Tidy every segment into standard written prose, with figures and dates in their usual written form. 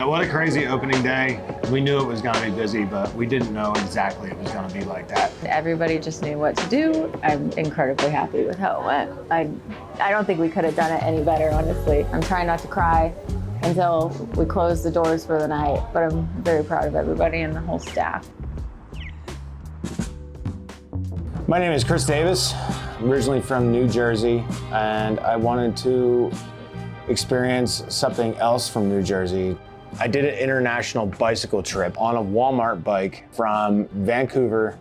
What a crazy opening day. We knew it was going to be busy, but we didn't know exactly it was going to be like that. Everybody just knew what to do. I'm incredibly happy with how it went. I don't think we could have done it any better, honestly. I'm trying not to cry until we close the doors for the night, but I'm very proud of everybody and the whole staff. My name is Kris Davis, originally from New Jersey, and I wanted to experience something else from New Jersey. I did an international bicycle trip on a Walmart bike from Vancouver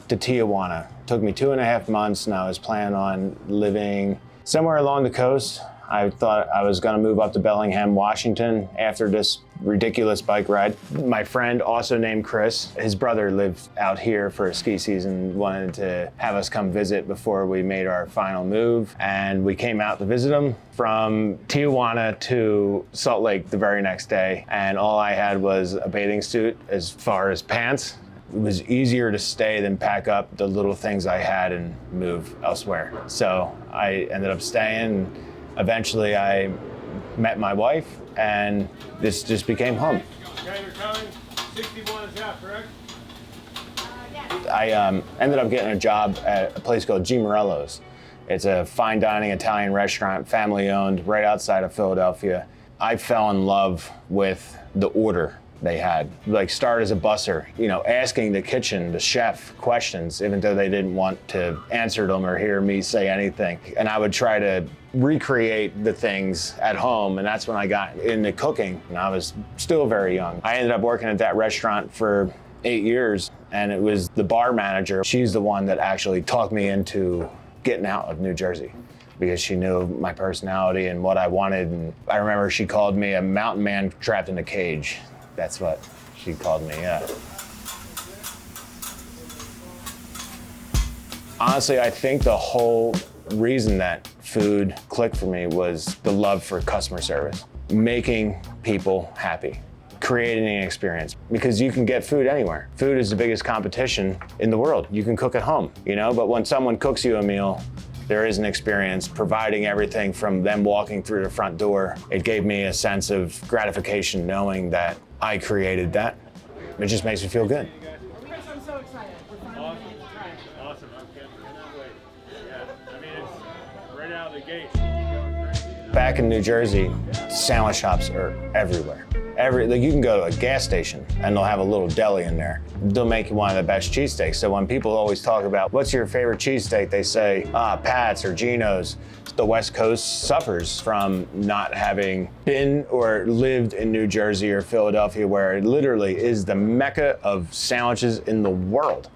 to Tijuana. It took me 2.5 months, and I was planning on living somewhere along the coast. I thought I was gonna move up to Bellingham, Washington after this ridiculous bike ride. My friend, also named Kris, his brother lived out here for a ski season, wanted to have us come visit before we made our final move. And we came out to visit him from Tijuana to Salt Lake the very next day. And all I had was a bathing suit as far as pants. It was easier to stay than pack up the little things I had and move elsewhere. So I ended up staying. Eventually, I met my wife, and this just became home. Okay, you're coming. 61 is out, correct? I ended up getting a job at a place called G. Morello's. It's a fine dining Italian restaurant, family owned, right outside of Philadelphia. I fell in love with the order they had. Like, start as a busser, asking the kitchen, the chef, questions, even though they didn't want to answer them or hear me say anything. And I would try to recreate the things at home, and that's when I got into cooking, and I was still very young. I ended up working at that restaurant for 8 years, and it was the bar manager. She's the one that actually talked me into getting out of New Jersey, because she knew my personality and what I wanted. And I remember she called me a mountain man trapped in a cage. That's what she called me, yeah. Honestly, I think the whole reason that food clicked for me was the love for customer service. Making people happy, creating an experience, because you can get food anywhere. Food is the biggest competition in the world. You can cook at home, but when someone cooks you a meal, there is an experience, providing everything from them walking through the front door. It gave me a sense of gratification knowing that I created that. It just makes me feel good. I'm so excited. Awesome. It's right out of the gate. Back in New Jersey, sandwich shops are everywhere. You can go to a gas station and they'll have a little deli in there. They'll make you one of the best cheesesteaks. So when people always talk about what's your favorite cheesesteak, they say, Pat's or Geno's. The West Coast suffers from not having been or lived in New Jersey or Philadelphia, where it literally is the mecca of sandwiches in the world.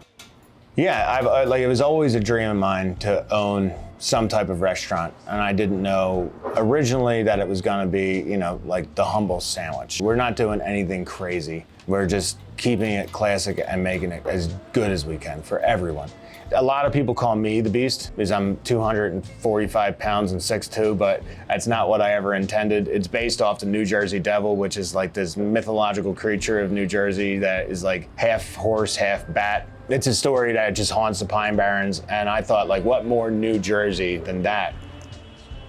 Yeah, it was always a dream of mine to own some type of restaurant, and I didn't know originally that it was gonna be, like the humble sandwich. We're not doing anything crazy. We're just keeping it classic and making it as good as we can for everyone. A lot of people call me the Beast because I'm 245 pounds and 6'2", but that's not what I ever intended. It's based off the New Jersey Devil, which is like this mythological creature of New Jersey that is like half horse, half bat. It's a story that just haunts the Pine Barrens, and I thought, what more New Jersey than that?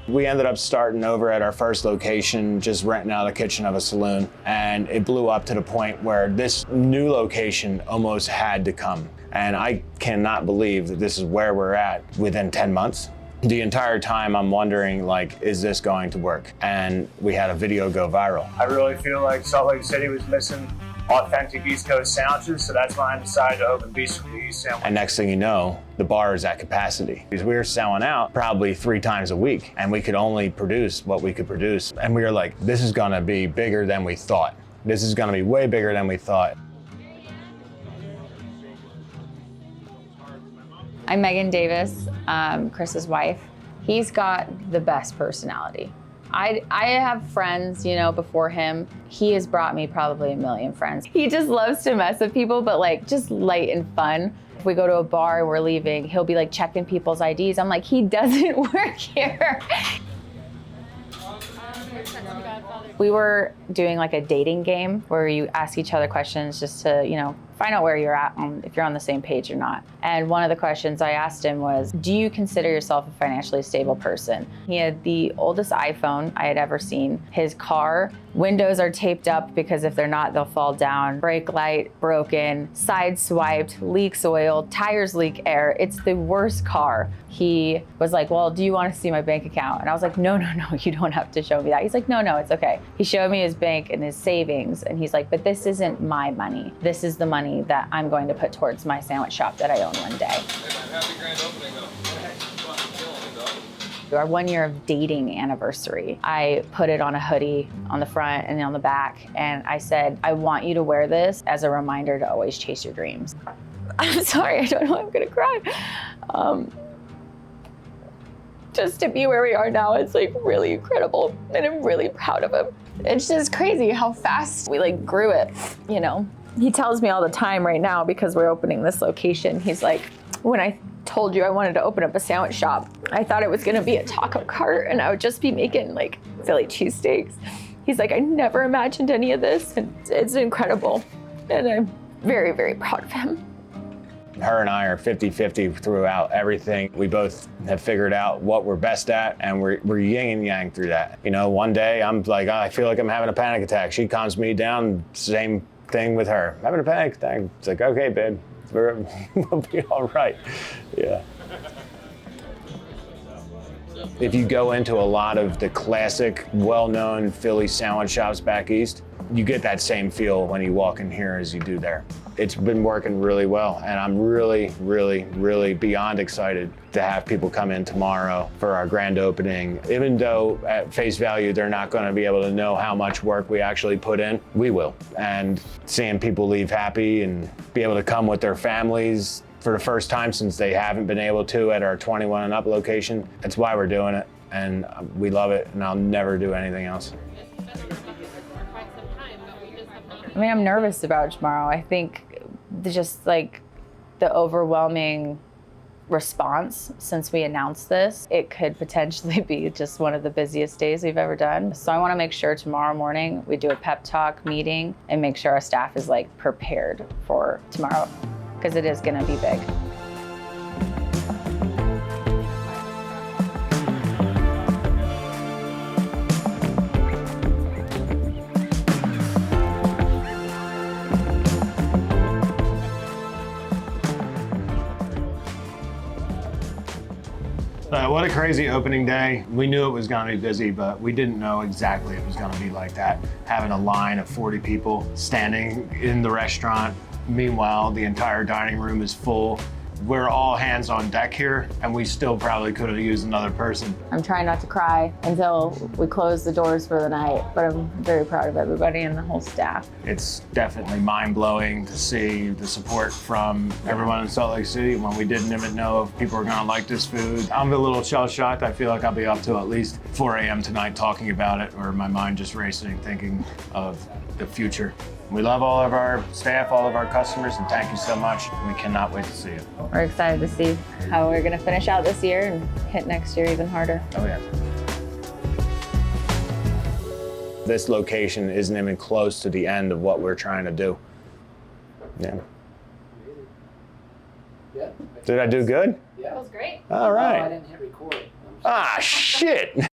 We ended up starting over at our first location, just renting out a kitchen of a saloon, and it blew up to the point where this new location almost had to come. And I cannot believe that this is where we're at within 10 months. The entire time I'm wondering, is this going to work? And we had a video go viral. I really feel like Salt Lake City was missing authentic East Coast sandwiches, so that's when I decided to open Beast from the East sandwich. And next thing you know, the bar is at capacity. Because we were selling out probably 3 times a week, and we could only produce what we could produce. And we were like, this is gonna be bigger than we thought. This is gonna be way bigger than we thought. I'm Megan Davis, Kris's wife. He's got the best personality. I have friends, before him. He has brought me probably a million friends. He just loves to mess with people, but just light and fun. If we go to a bar, we're leaving, he'll be checking people's IDs. I'm like, he doesn't work here. We were doing like a dating game where you ask each other questions just to, find out where you're at, if you're on the same page or not. And one of the questions I asked him was, do you consider yourself a financially stable person? He had the oldest iPhone I had ever seen. His car, windows are taped up because if they're not, they'll fall down. Brake light broken, side swiped, leaks oil, tires leak air. It's the worst car. He was like, well, do you want to see my bank account? And I was like, no, you don't have to show me that. He's like, no, it's okay. He showed me his bank and his savings. And he's like, but this isn't my money. This is the money that I'm going to put towards my sandwich shop that I own one day. Happy grand opening though. Our 1 year of dating anniversary, I put it on a hoodie on the front and on the back. And I said, I want you to wear this as a reminder to always chase your dreams. I'm sorry, I don't know, I'm gonna cry. Just to be where we are now, it's like really incredible. And I'm really proud of him. It's just crazy how fast we like grew it, He tells me all the time right now, because we're opening this location, he's like, when I told you I wanted to open up a sandwich shop, I thought it was gonna be a taco cart and I would just be making like Philly cheesesteaks. He's like, I never imagined any of this, and it's incredible. And I'm very, very proud of him. Her and I are 50-50 throughout everything. We both have figured out what we're best at, and we're yin and yang through that. One day I'm like, I feel like I'm having a panic attack. She calms me down, same thing with her. Having a panic attack. It's like, okay, babe, we'll be all right. Yeah. If you go into a lot of the classic, well-known Philly sandwich shops back east, you get that same feel when you walk in here as you do there. It's been working really well, and I'm really, really, really beyond excited to have people come in tomorrow for our grand opening. Even though at face value, they're not gonna be able to know how much work we actually put in, we will. And seeing people leave happy and be able to come with their families for the first time since they haven't been able to at our 21 and up location, that's why we're doing it. And we love it, and I'll never do anything else. I'm nervous about tomorrow. I think just like the overwhelming response since we announced this, it could potentially be just one of the busiest days we've ever done. So I want to make sure tomorrow morning we do a pep talk meeting and make sure our staff is like prepared for tomorrow, because it is going to be big. What a crazy opening day. We knew it was gonna be busy, but we didn't know exactly it was gonna be like that. Having a line of 40 people standing in the restaurant. Meanwhile, the entire dining room is full. We're all hands on deck here, and we still probably could have used another person. I'm trying not to cry until we close the doors for the night, but I'm very proud of everybody and the whole staff. It's definitely mind-blowing to see the support from everyone in Salt Lake City when we didn't even know if people were gonna like this food. I'm a little shell-shocked. I feel like I'll be up till at least 4 a.m. tonight talking about it, or my mind just racing, thinking of the future. We love all of our staff, all of our customers, and thank you so much. We cannot wait to see you. We're excited to see how we're gonna finish out this year and hit next year even harder. Oh yeah. This location isn't even close to the end of what we're trying to do. Yeah. Yeah. Did I do good? Yeah. That was great. All right. Oh, I didn't hit record. Ah, shit.